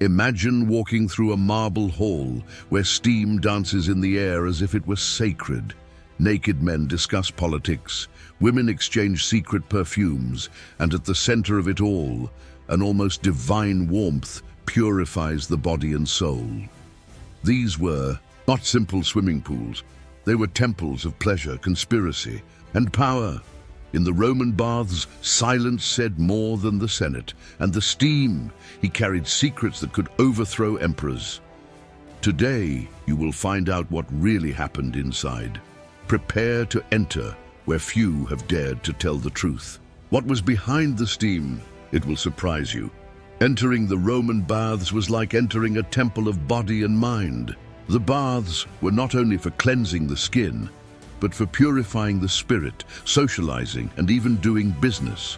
Imagine walking through a marble hall where steam dances in the air as if it were sacred. Naked men discuss politics, women exchange secret perfumes, and at the center of it all, an almost divine warmth purifies the body and soul. These were not simple swimming pools. They were temples of pleasure, conspiracy, and power. In the Roman baths, silence said more than the Senate, and the steam, he carried secrets that could overthrow emperors. Today, you will find out what really happened inside. Prepare to enter where few have dared to tell the truth. What was behind the steam? It will surprise you. Entering the Roman baths was like entering a temple of body and mind. The baths were not only for cleansing the skin, but for purifying the spirit, socializing, and even doing business.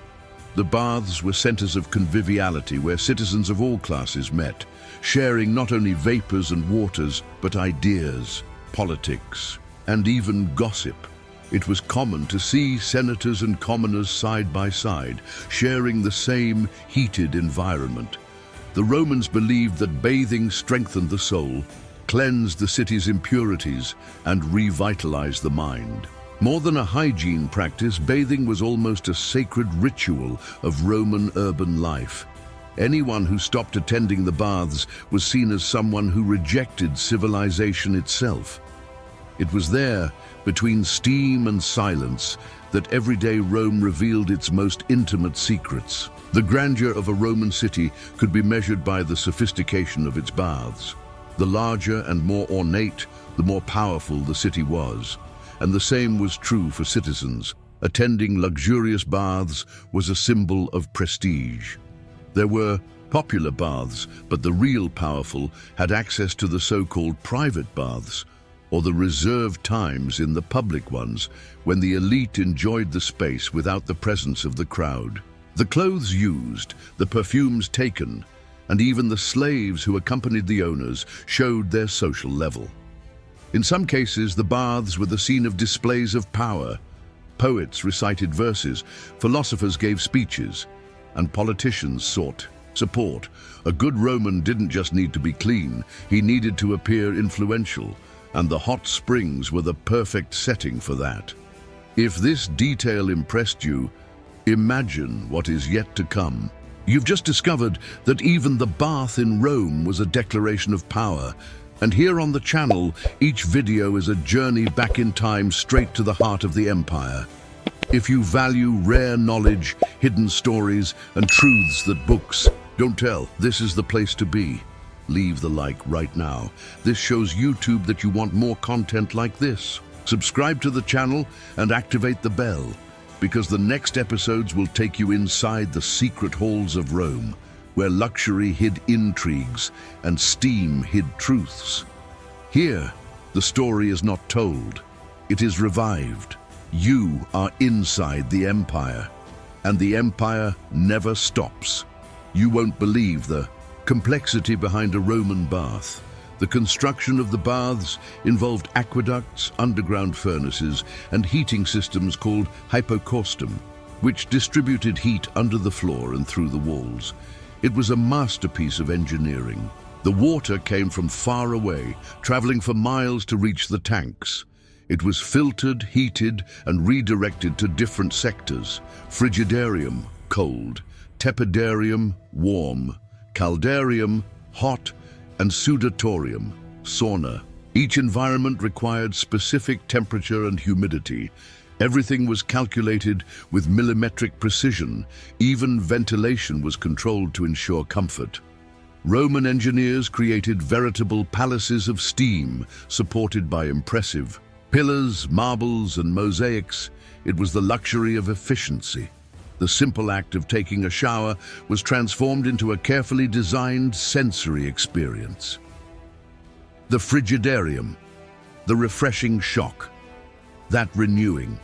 The baths were centers of conviviality where citizens of all classes met, sharing not only vapors and waters, but ideas, politics, and even gossip. It was common to see senators and commoners side by side, sharing the same heated environment. The Romans believed that bathing strengthened the soul, cleansed the city's impurities, and revitalized the mind. More than a hygiene practice, bathing was almost a sacred ritual of Roman urban life. Anyone who stopped attending the baths was seen as someone who rejected civilization itself. It was there, between steam and silence, that everyday Rome revealed its most intimate secrets. The grandeur of a Roman city could be measured by the sophistication of its baths. The larger and more ornate, the more powerful the city was. And the same was true for citizens. Attending luxurious baths was a symbol of prestige. There were popular baths, but the real powerful had access to the so-called private baths, or the reserved times in the public ones, when the elite enjoyed the space without the presence of the crowd. The clothes used, the perfumes taken, and even the slaves who accompanied the owners showed their social level. In some cases, the baths were the scene of displays of power. Poets recited verses, philosophers gave speeches, and politicians sought support. A good Roman didn't just need to be clean, he needed to appear influential, and the hot springs were the perfect setting for that. If this detail impressed you, imagine what is yet to come. You've just discovered that even the bath in Rome was a declaration of power, and here on the channel, each video is a journey back in time straight to the heart of the empire. If you value rare knowledge, hidden stories, and truths that books don't tell, this is the place to be. Leave the like right now. This shows YouTube that you want more content like this. Subscribe to the channel and activate the bell, because the next episodes will take you inside the secret halls of Rome, where luxury hid intrigues and steam hid truths. Here, the story is not told, it is revived. You are inside the empire, and the empire never stops. You won't believe the complexity behind a Roman bath. The construction of the baths involved aqueducts, underground furnaces, and heating systems called hypocaustum, which distributed heat under the floor and through the walls. It was a masterpiece of engineering. The water came from far away, traveling for miles to reach the tanks. It was filtered, heated, and redirected to different sectors: frigidarium, cold; tepidarium, warm; caldarium, hot; and sudatorium, sauna. Each environment required specific temperature and humidity. Everything was calculated with millimetric precision. Even ventilation was controlled to ensure comfort. Roman engineers created veritable palaces of steam, supported by impressive pillars, marbles, and mosaics. It was the luxury of efficiency. The simple act of taking a shower was transformed into a carefully designed sensory experience. The frigidarium, the refreshing shock, that renewing.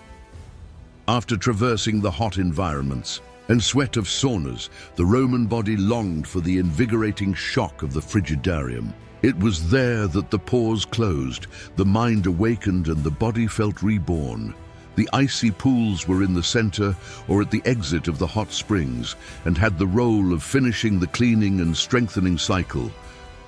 After traversing the hot environments and sweat of saunas, the Roman body longed for the invigorating shock of the frigidarium. It was there that the pores closed, the mind awakened, and the body felt reborn. The icy pools were in the center or at the exit of the hot springs and had the role of finishing the cleaning and strengthening cycle.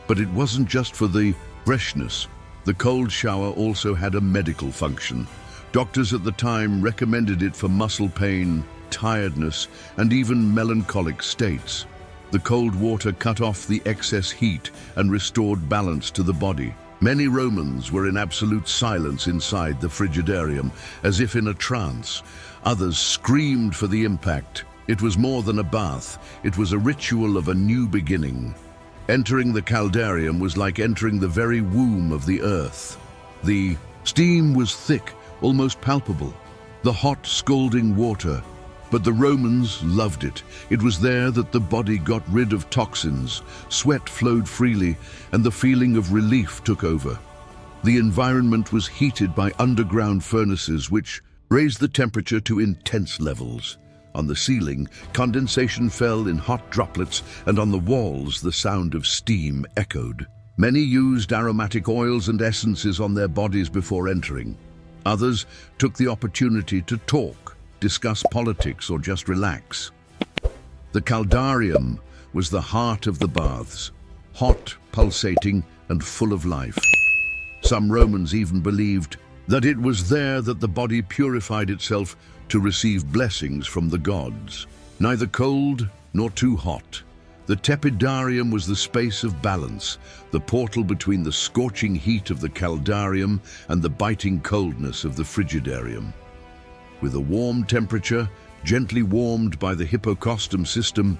But it wasn't just for the freshness. The cold shower also had a medical function. Doctors at the time recommended it for muscle pain, tiredness, and even melancholic states. The cold water cut off the excess heat and restored balance to the body. Many Romans were in absolute silence inside the frigidarium, as if in a trance. Others screamed for the impact. It was more than a bath. It was a ritual of a new beginning. Entering the caldarium was like entering the very womb of the earth. The steam was thick, almost palpable. The hot, scalding water. But the Romans loved it. It was there that the body got rid of toxins, sweat flowed freely, and the feeling of relief took over. The environment was heated by underground furnaces which raised the temperature to intense levels. On the ceiling, condensation fell in hot droplets, and on the walls the sound of steam echoed. Many used aromatic oils and essences on their bodies before entering. Others took the opportunity to talk, discuss politics, or just relax. The caldarium was the heart of the baths, hot, pulsating, and full of life. Some Romans even believed that it was there that the body purified itself to receive blessings from the gods. Neither cold nor too hot. The tepidarium was the space of balance, the portal between the scorching heat of the caldarium and the biting coldness of the frigidarium. With a warm temperature, gently warmed by the hypocostum system,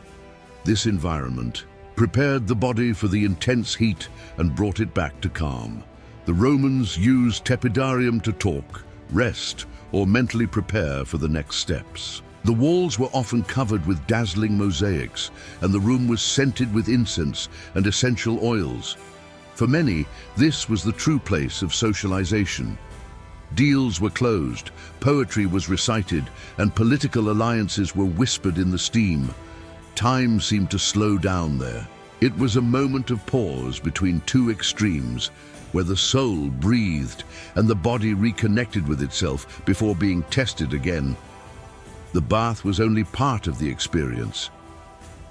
this environment prepared the body for the intense heat and brought it back to calm. The Romans used tepidarium to talk, rest, or mentally prepare for the next steps. The walls were often covered with dazzling mosaics, and the room was scented with incense and essential oils. For many, this was the true place of socialization. Deals were closed, poetry was recited, and political alliances were whispered in the steam. Time seemed to slow down there. It was a moment of pause between two extremes, where the soul breathed and the body reconnected with itself before being tested again. The bath was only part of the experience.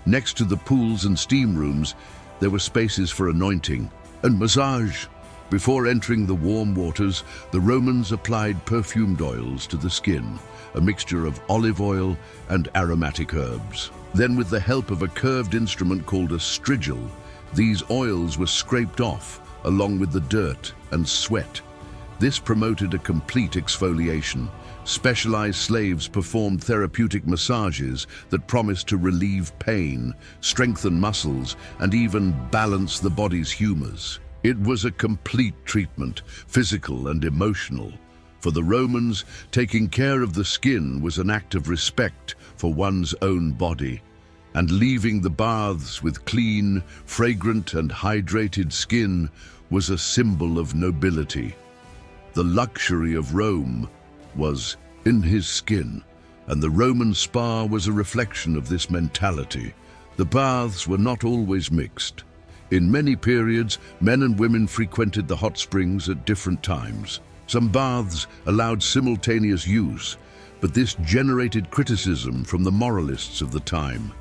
Next to the pools and steam rooms, there were spaces for anointing and massage. Before entering the warm waters, the Romans applied perfumed oils to the skin, a mixture of olive oil and aromatic herbs. Then, with the help of a curved instrument called a strigil, these oils were scraped off, along with the dirt and sweat. This promoted a complete exfoliation. Specialized slaves performed therapeutic massages that promised to relieve pain, strengthen muscles, and even balance the body's humors. It was a complete treatment, physical and emotional. For the Romans, taking care of the skin was an act of respect for one's own body, and leaving the baths with clean, fragrant, and hydrated skin was a symbol of nobility. The luxury of Rome was in his skin, and the Roman spa was a reflection of this mentality. The baths were not always mixed. In many periods, men and women frequented the hot springs at different times. Some baths allowed simultaneous use, but this generated criticism from the moralists of the time.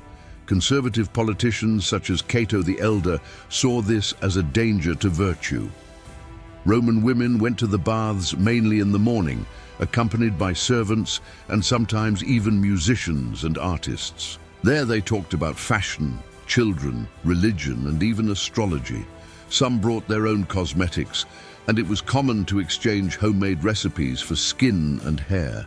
Conservative politicians such as Cato the Elder saw this as a danger to virtue. Roman women went to the baths mainly in the morning, accompanied by servants and sometimes even musicians and artists. There they talked about fashion, children, religion, and even astrology. Some brought their own cosmetics, and it was common to exchange homemade recipes for skin and hair.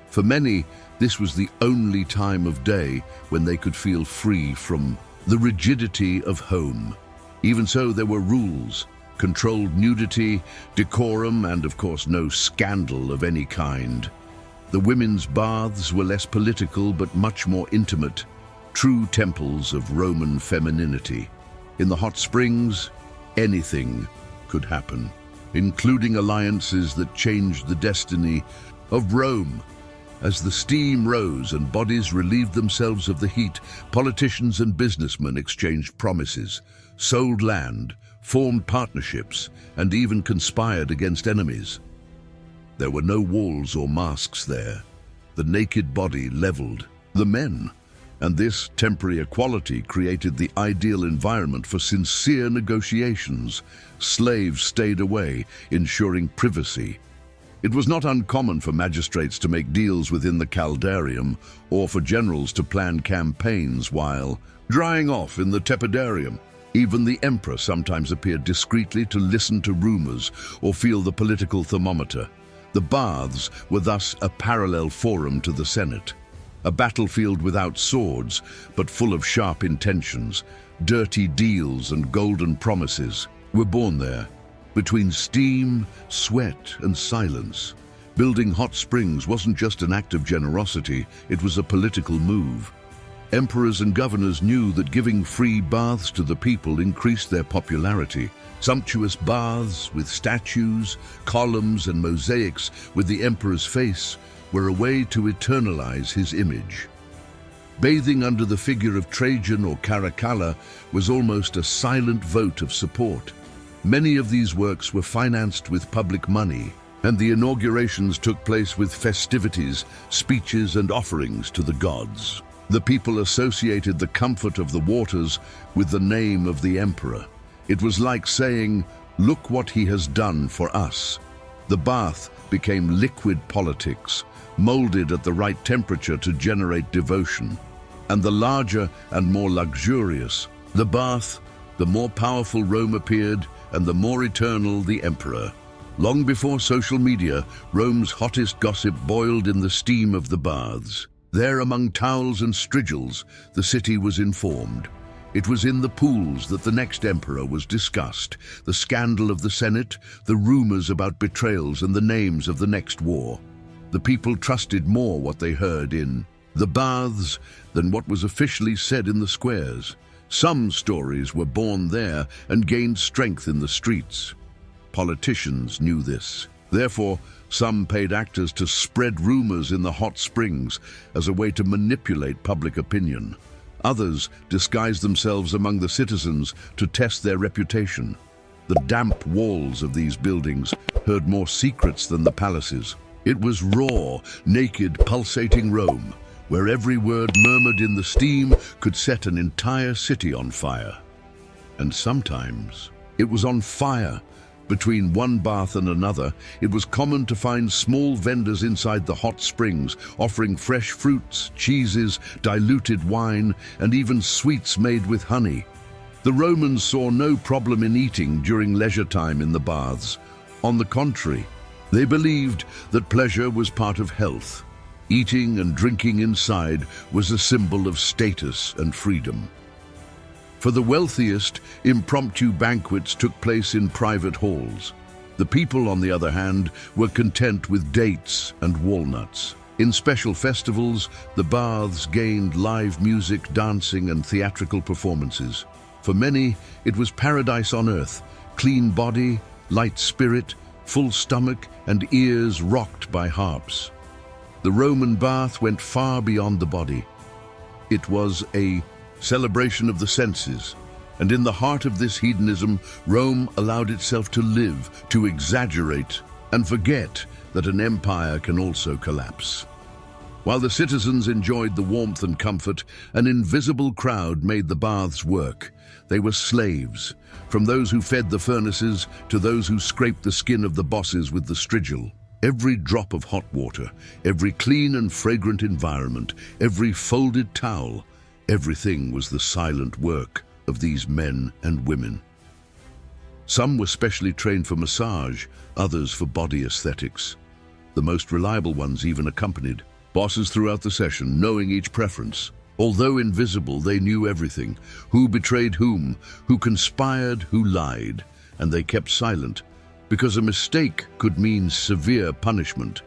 For many, this was the only time of day when they could feel free from the rigidity of home. Even so, there were rules, controlled nudity, decorum, and of course no scandal of any kind. The women's baths were less political but much more intimate, true temples of Roman femininity. In the hot springs, anything could happen, including alliances that changed the destiny of Rome. As the steam rose and bodies relieved themselves of the heat, politicians and businessmen exchanged promises, sold land, formed partnerships, and even conspired against enemies. There were no walls or masks there. The naked body leveled the men, and this temporary equality created the ideal environment for sincere negotiations. Slaves stayed away, ensuring privacy. It was not uncommon for magistrates to make deals within the caldarium or for generals to plan campaigns while drying off in the tepidarium. Even the emperor sometimes appeared discreetly to listen to rumors or feel the political thermometer. The baths were thus a parallel forum to the Senate, a battlefield without swords but full of sharp intentions. Dirty deals and golden promises were born there. Between steam, sweat, and silence, building hot springs wasn't just an act of generosity, it was a political move. Emperors and governors knew that giving free baths to the people increased their popularity. Sumptuous baths with statues, columns, and mosaics with the emperor's face were a way to eternalize his image. Bathing under the figure of Trajan or Caracalla was almost a silent vote of support. Many of these works were financed with public money, and the inaugurations took place with festivities, speeches, and offerings to the gods. The people associated the comfort of the waters with the name of the emperor. It was like saying, "Look what he has done for us." The bath became liquid politics, molded at the right temperature to generate devotion. And the larger and more luxurious the bath, the more powerful Rome appeared, and the more eternal the emperor. Long before social media, Rome's hottest gossip boiled in the steam of the baths. There, among towels and strigils, the city was informed. It was in the pools that the next emperor was discussed, the scandal of the Senate, the rumors about betrayals, and the names of the next war. The people trusted more what they heard in the baths than what was officially said in the squares. Some stories were born there and gained strength in the streets. Politicians knew this. Therefore, some paid actors to spread rumors in the hot springs as a way to manipulate public opinion. Others disguised themselves among the citizens to test their reputation. The damp walls of these buildings heard more secrets than the palaces. It was raw, naked, pulsating Rome, where every word murmured in the steam could set an entire city on fire. And sometimes it was on fire. Between one bath and another, it was common to find small vendors inside the hot springs, offering fresh fruits, cheeses, diluted wine, and even sweets made with honey. The Romans saw no problem in eating during leisure time in the baths. On the contrary, they believed that pleasure was part of health. Eating and drinking inside was a symbol of status and freedom. For the wealthiest, impromptu banquets took place in private halls. The people, on the other hand, were content with dates and walnuts. In special festivals, the baths gained live music, dancing, and theatrical performances. For many, it was paradise on earth, clean body, light spirit, full stomach, and ears rocked by harps. The Roman bath went far beyond the body. It was a celebration of the senses, and in the heart of this hedonism, Rome allowed itself to live, to exaggerate, and forget that an empire can also collapse. While the citizens enjoyed the warmth and comfort, an invisible crowd made the baths work. They were slaves, from those who fed the furnaces to those who scraped the skin of the bosses with the strigil. Every drop of hot water, every clean and fragrant environment, every folded towel, everything was the silent work of these men and women. Some were specially trained for massage, others for body aesthetics. The most reliable ones even accompanied bosses throughout the session, knowing each preference. Although invisible, they knew everything: who betrayed whom, who conspired, who lied, and they kept silent, because a mistake could mean severe punishment.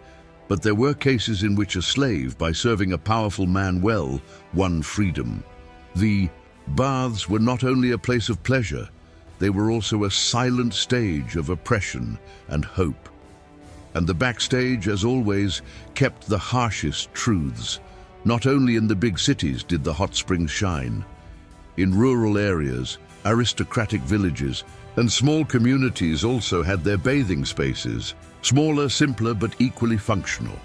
But there were cases in which a slave, by serving a powerful man well, won freedom. The baths were not only a place of pleasure, they were also a silent stage of oppression and hope. And the backstage, as always, kept the harshest truths. Not only in the big cities did the hot springs shine. In rural areas, aristocratic villages, and small communities also had their bathing spaces, smaller, simpler, but equally functional.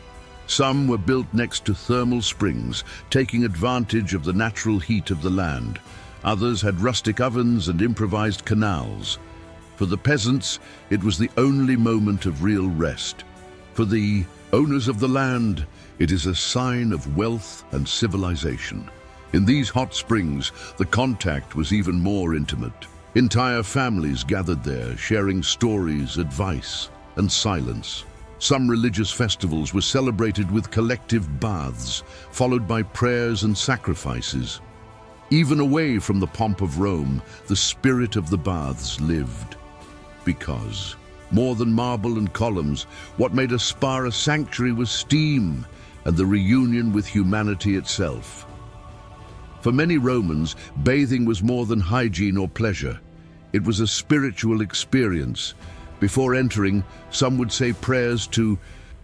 Some were built next to thermal springs, taking advantage of the natural heat of the land. Others had rustic ovens and improvised canals. For the peasants, it was the only moment of real rest. For the owners of the land, it is a sign of wealth and civilization. In these hot springs, the contact was even more intimate. Entire families gathered there, sharing stories, advice, and silence. Some religious festivals were celebrated with collective baths, followed by prayers and sacrifices. Even away from the pomp of Rome, the spirit of the baths lived. Because, more than marble and columns, what made a spa a sanctuary was steam and the reunion with humanity itself. For many Romans, bathing was more than hygiene or pleasure. It was a spiritual experience. Before entering, some would say prayers to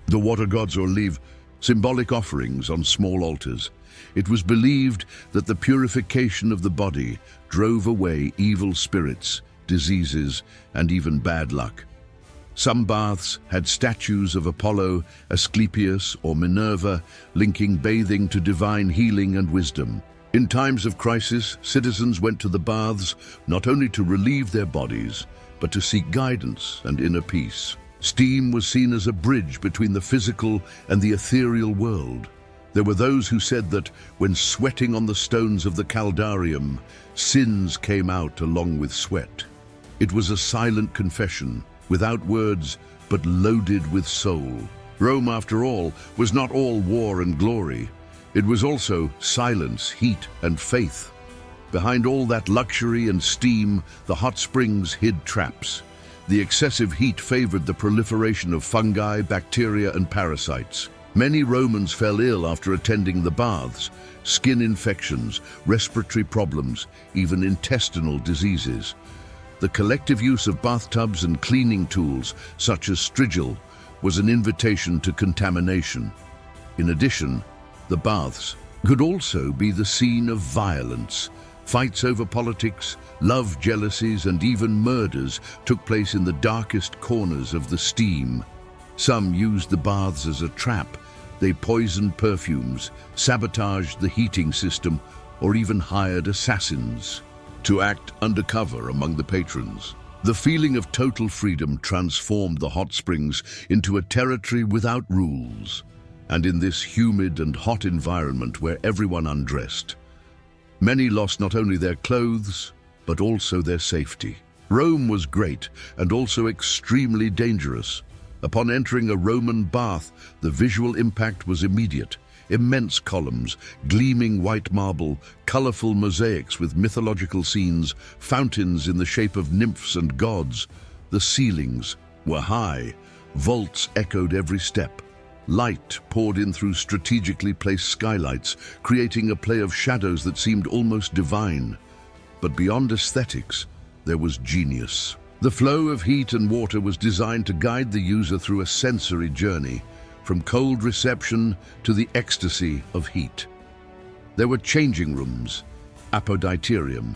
the water gods or leave symbolic offerings on small altars. It was believed that the purification of the body drove away evil spirits, diseases, and even bad luck. Some baths had statues of Apollo, Asclepius, or Minerva, linking bathing to divine healing and wisdom. In times of crisis, citizens went to the baths not only to relieve their bodies, but to seek guidance and inner peace. Steam was seen as a bridge between the physical and the ethereal world. There were those who said that when sweating on the stones of the caldarium, sins came out along with sweat. It was a silent confession, without words, but loaded with soul. Rome, after all, was not all war and glory. It was also silence, heat, and faith. Behind all that luxury and steam, the hot springs hid traps. The excessive heat favored the proliferation of fungi, bacteria, and parasites. Many Romans fell ill after attending the baths. Skin infections, respiratory problems, even intestinal diseases. The collective use of bathtubs and cleaning tools, such as strigil, was an invitation to contamination. In addition, the baths could also be the scene of violence. Fights over politics, love, jealousies, and even murders took place in the darkest corners of the steam. Some used the baths as a trap. They poisoned perfumes, sabotaged the heating system, or even hired assassins to act undercover among the patrons. The feeling of total freedom transformed the hot springs into a territory without rules. And in this humid and hot environment where everyone undressed, many lost not only their clothes, but also their safety. Rome was great and also extremely dangerous. Upon entering a Roman bath, the visual impact was immediate. Immense columns, gleaming white marble, colorful mosaics with mythological scenes, fountains in the shape of nymphs and gods. The ceilings were high, vaults echoed every step. Light poured in through strategically placed skylights, creating a play of shadows that seemed almost divine. But beyond aesthetics, there was genius. The flow of heat and water was designed to guide the user through a sensory journey, from cold reception to the ecstasy of heat. There were changing rooms, apoditarium,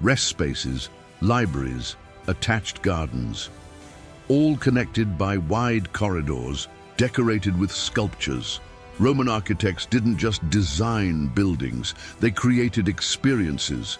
rest spaces, libraries, attached gardens, all connected by wide corridors decorated with sculptures. Roman architects didn't just design buildings, they created experiences.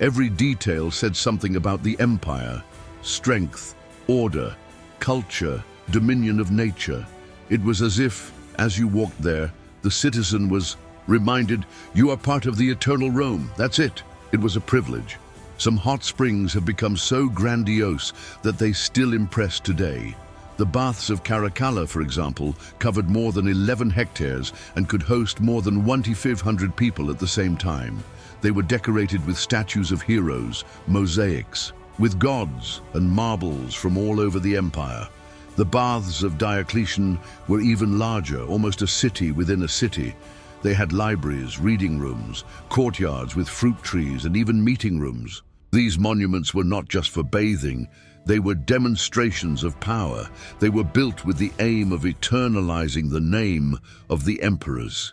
Every detail said something about the empire, strength, order, culture, dominion of nature. It was as if, as you walked there, the citizen was reminded, you are part of the eternal Rome. That's it. It was a privilege. Some hot springs have become so grandiose that they still impress today. The baths of Caracalla, for example, covered more than 11 hectares and could host more than 2,500 people at the same time. They were decorated with statues of heroes, mosaics, with gods and marbles from all over the empire. The baths of Diocletian were even larger, almost a city within a city. They had libraries, reading rooms, courtyards with fruit trees, and even meeting rooms. These monuments were not just for bathing. They were demonstrations of power. They were built with the aim of eternalizing the name of the emperors.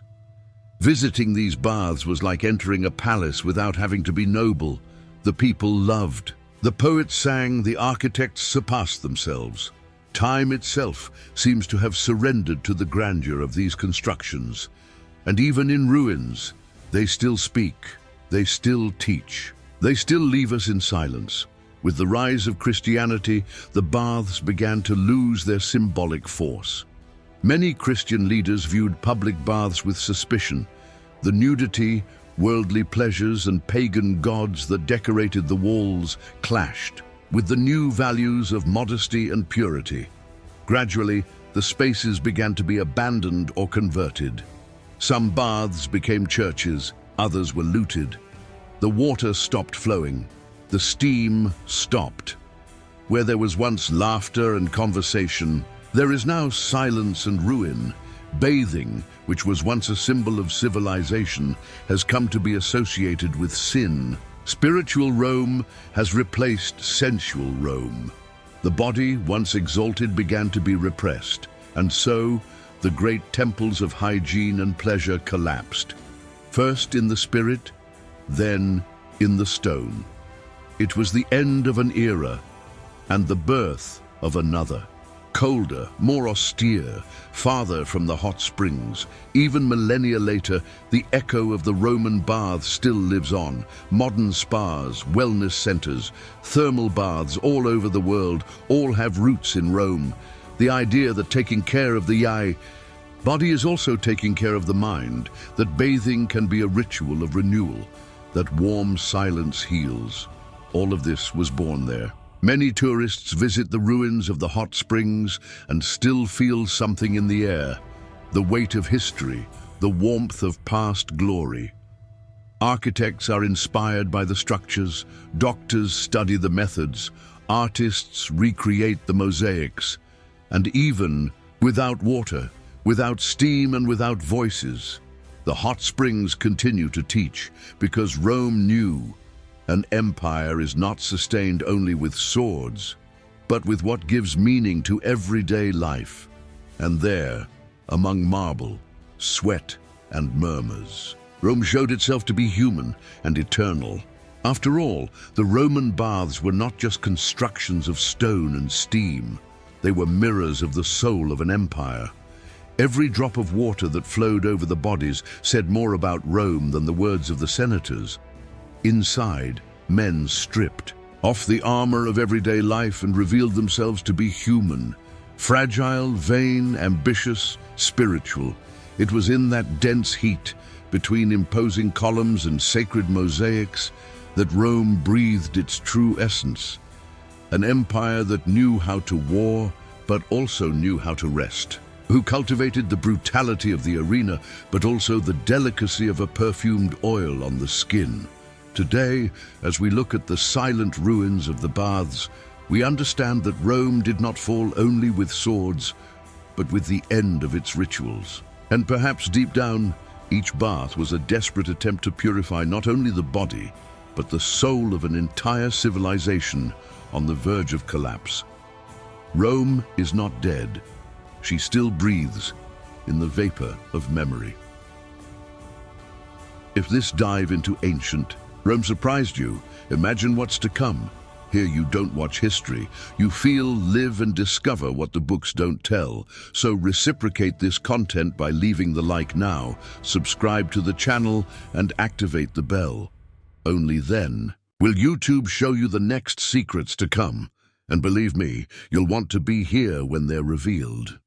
Visiting these baths was like entering a palace without having to be noble. the people loved. The poets sang, the architects surpassed themselves. Time itself seems to have surrendered to the grandeur of these constructions. And even in ruins, they still speak, they still teach, they still leave us in silence. With the rise of Christianity, the baths began to lose their symbolic force. Many Christian leaders viewed public baths with suspicion. The nudity, worldly pleasures, and pagan gods that decorated the walls clashed with the new values of modesty and purity. Gradually, the spaces began to be abandoned or converted. Some baths became churches, others were looted. The water stopped flowing. The steam stopped. Where there was once laughter and conversation, there is now silence and ruin. Bathing, which was once a symbol of civilization, has come to be associated with sin. Spiritual Rome has replaced sensual Rome. The body, once exalted, began to be repressed, and so the great temples of hygiene and pleasure collapsed. First in the spirit, then in the stone. It was the end of an era and the birth of another. Colder, more austere, farther from the hot springs. Even millennia later, the echo of the Roman baths still lives on. Modern spas, wellness centers, thermal baths all over the world, all have roots in Rome. The idea that taking care of the body is also taking care of the mind, that bathing can be a ritual of renewal, that warm silence heals. All of this was born there. Many tourists visit the ruins of the hot springs and still feel something in the air, the weight of history, the warmth of past glory. Architects are inspired by the structures, doctors study the methods, artists recreate the mosaics, and even without water, without steam and without voices, the hot springs continue to teach, because Rome knew an empire is not sustained only with swords, but with what gives meaning to everyday life. And there, among marble, sweat, and murmurs, Rome showed itself to be human and eternal. After all, the Roman baths were not just constructions of stone and steam. They were mirrors of the soul of an empire. Every drop of water that flowed over the bodies said more about Rome than the words of the senators. Inside, men stripped off the armor of everyday life and revealed themselves to be human, fragile, vain, ambitious, spiritual. It was in that dense heat, between imposing columns and sacred mosaics, that Rome breathed its true essence. An empire that knew how to war, but also knew how to rest, who cultivated the brutality of the arena, but also the delicacy of a perfumed oil on the skin. Today, as we look at the silent ruins of the baths, we understand that Rome did not fall only with swords, but with the end of its rituals. And perhaps deep down, each bath was a desperate attempt to purify not only the body, but the soul of an entire civilization on the verge of collapse. Rome is not dead. She still breathes in the vapor of memory. If this dive into ancient Rome surprised you, imagine what's to come. Here you don't watch history. You feel, live, and discover what the books don't tell. So reciprocate this content by leaving the like now, subscribe to the channel, and activate the bell. Only then will YouTube show you the next secrets to come. And believe me, you'll want to be here when they're revealed.